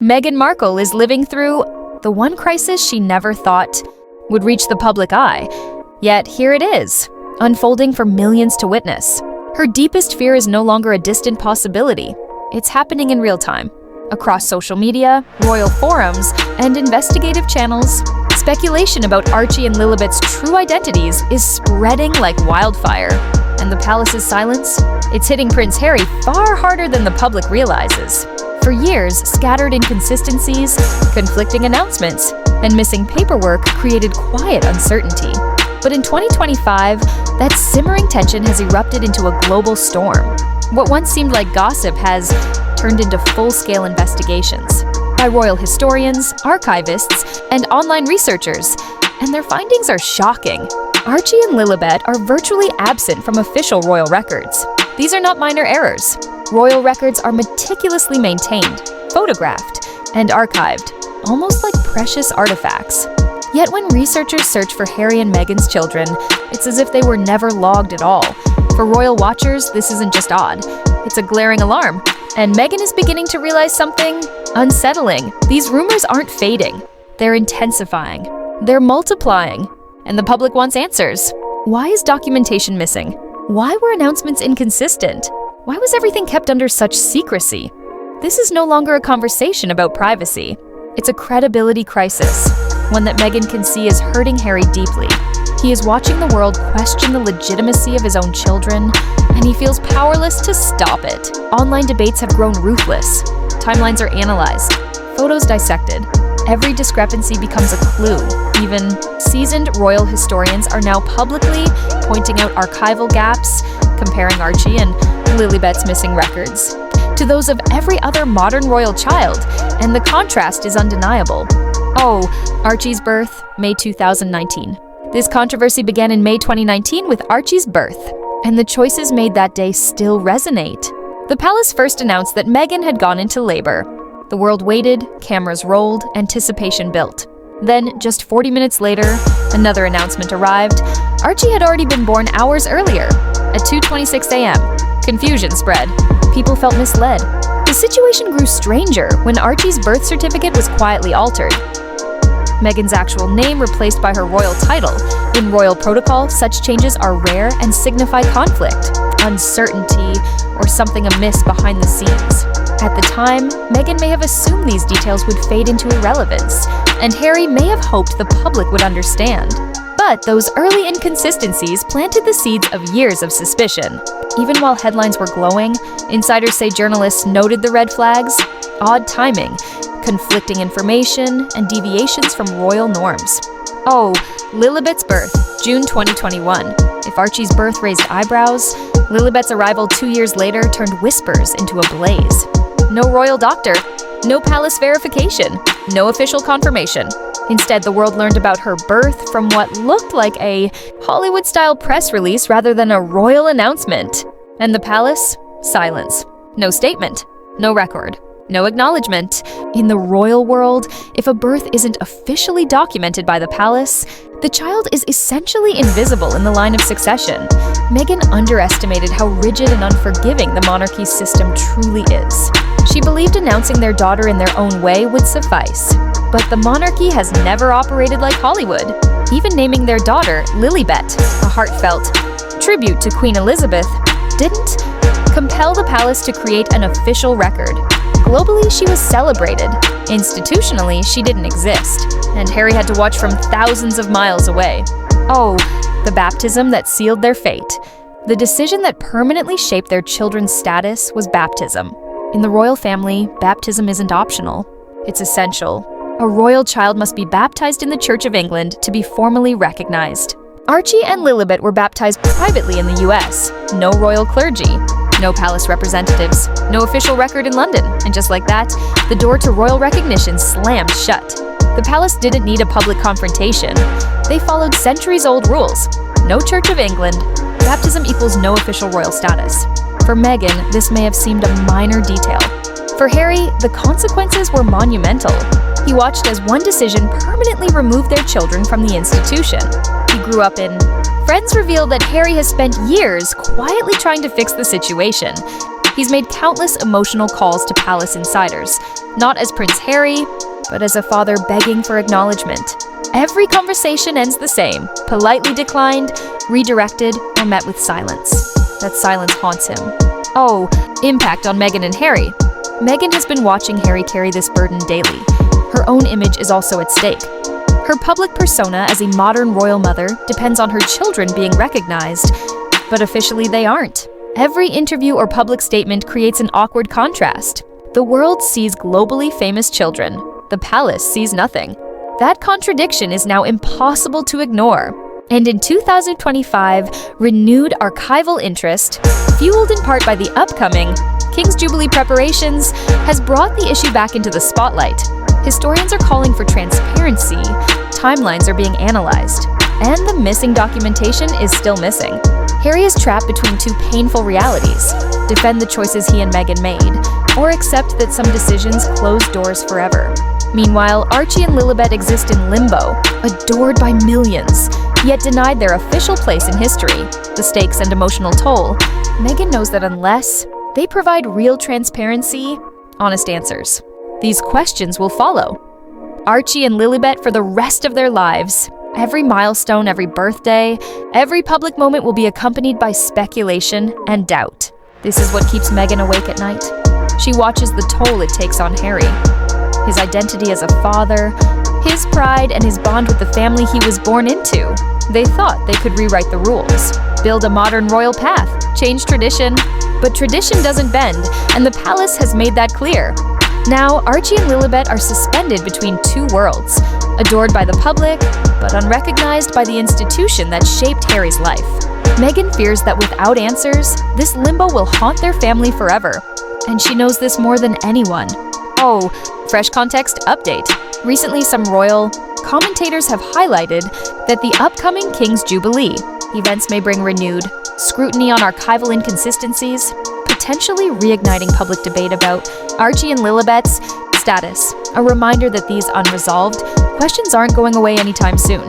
Meghan Markle is living through the one crisis she never thought would reach the public eye. Yet here it is, unfolding for millions to witness. Her deepest fear is no longer a distant possibility. It's happening in real time. Across social media, royal forums, and investigative channels, speculation about Archie and Lilibet's true identities is spreading like wildfire. And the palace's silence? It's hitting Prince Harry far harder than the public realizes. For years, scattered inconsistencies, conflicting announcements, and missing paperwork created quiet uncertainty. But in 2025, that simmering tension has erupted into a global storm. What once seemed like gossip has turned into full-scale investigations by royal historians, archivists, and online researchers, and their findings are shocking. Archie and Lilibet are virtually absent from official royal records. These are not minor errors. Royal records are meticulously maintained, photographed, and archived, almost like precious artifacts. Yet when researchers search for Harry and Meghan's children, it's as if they were never logged at all. For royal watchers, this isn't just odd. It's a glaring alarm. And Meghan is beginning to realize something unsettling. These rumors aren't fading. They're intensifying. They're multiplying. And the public wants answers. Why is documentation missing? Why were announcements inconsistent? Why was everything kept under such secrecy? This is no longer a conversation about privacy. It's a credibility crisis, one that Meghan can see is hurting Harry deeply. He is watching the world question the legitimacy of his own children, and he feels powerless to stop it. Online debates have grown ruthless. Timelines are analyzed, photos dissected. Every discrepancy becomes a clue. Even seasoned royal historians are now publicly pointing out archival gaps, comparing Archie and Lilibet's missing records to those of every other modern royal child, and the contrast is undeniable. Oh, Archie's birth, May 2019. This controversy began in May 2019 with Archie's birth, and the choices made that day still resonate. The palace first announced that Meghan had gone into labor. The world waited, cameras rolled, anticipation built. Then, just 40 minutes later, another announcement arrived. Archie had already been born hours earlier, at 2:26 a.m. Confusion spread. People felt misled. The situation grew stranger when Archie's birth certificate was quietly altered. Meghan's actual name replaced by her royal title. In royal protocol, such changes are rare and signify conflict, uncertainty, or something amiss behind the scenes. At the time, Meghan may have assumed these details would fade into irrelevance, and Harry may have hoped the public would understand. But those early inconsistencies planted the seeds of years of suspicion. Even while headlines were glowing, insiders say journalists noted the red flags, odd timing, conflicting information, and deviations from royal norms. Oh, Lilibet's birth, June 2021. If Archie's birth raised eyebrows, Lilibet's arrival 2 years later turned whispers into a blaze. No royal doctor, no palace verification, no official confirmation. Instead, the world learned about her birth from what looked like a Hollywood-style press release rather than a royal announcement. And the palace? Silence. No statement. No record. No acknowledgement. In the royal world, if a birth isn't officially documented by the palace, the child is essentially invisible in the line of succession. Meghan underestimated how rigid and unforgiving the monarchy's system truly is. She believed announcing their daughter in their own way would suffice. But the monarchy has never operated like Hollywood. Even naming their daughter Lilibet, a heartfelt tribute to Queen Elizabeth, didn't compel the palace to create an official record. Globally, she was celebrated. Institutionally, she didn't exist, and Harry had to watch from thousands of miles away. Oh, the baptism that sealed their fate. The decision that permanently shaped their children's status was baptism. In the royal family, baptism isn't optional. It's essential. A royal child must be baptized in the Church of England to be formally recognized. Archie and Lilibet were baptized privately in the US. No royal clergy. No palace representatives, no official record in London, and just like that, the door to royal recognition slammed shut. The palace didn't need a public confrontation. They followed centuries-old rules. No Church of England, baptism equals no official royal status. For Meghan, this may have seemed a minor detail. For Harry, the consequences were monumental. He watched as one decision permanently removed their children from the institution. He grew up in Friends reveal that Harry has spent years quietly trying to fix the situation. He's made countless emotional calls to palace insiders, not as Prince Harry, but as a father begging for acknowledgement. Every conversation ends the same: politely declined, redirected, or met with silence. That silence haunts him. Oh, impact on Meghan and Harry. Meghan has been watching Harry carry this burden daily. Her own image is also at stake. Her public persona as a modern royal mother depends on her children being recognized, but officially they aren't. Every interview or public statement creates an awkward contrast. The world sees globally famous children. The palace sees nothing. That contradiction is now impossible to ignore. And in 2025, renewed archival interest, fueled in part by the upcoming King's Jubilee preparations, has brought the issue back into the spotlight. Historians are calling for transparency, timelines are being analyzed, and the missing documentation is still missing. Harry is trapped between two painful realities: defend the choices he and Meghan made, or accept that some decisions close doors forever. Meanwhile, Archie and Lilibet exist in limbo, adored by millions, yet denied their official place in history. The stakes and emotional toll. Meghan knows that unless they provide real transparency, honest answers, these questions will follow Archie and Lilibet for the rest of their lives. Every milestone, every birthday, every public moment will be accompanied by speculation and doubt. This is what keeps Meghan awake at night. She watches the toll it takes on Harry. His identity as a father, his pride, and his bond with the family he was born into. They thought they could rewrite the rules, build a modern royal path, change tradition. But tradition doesn't bend, and the palace has made that clear. Now, Archie and Lilibet are suspended between two worlds, adored by the public, but unrecognized by the institution that shaped Harry's life. Meghan fears that without answers, this limbo will haunt their family forever. And she knows this more than anyone. Oh, fresh context update. Recently, some royal commentators have highlighted that the upcoming King's Jubilee events may bring renewed scrutiny on archival inconsistencies, potentially reigniting public debate about Archie and Lilibet's status, a reminder that these unresolved questions aren't going away anytime soon.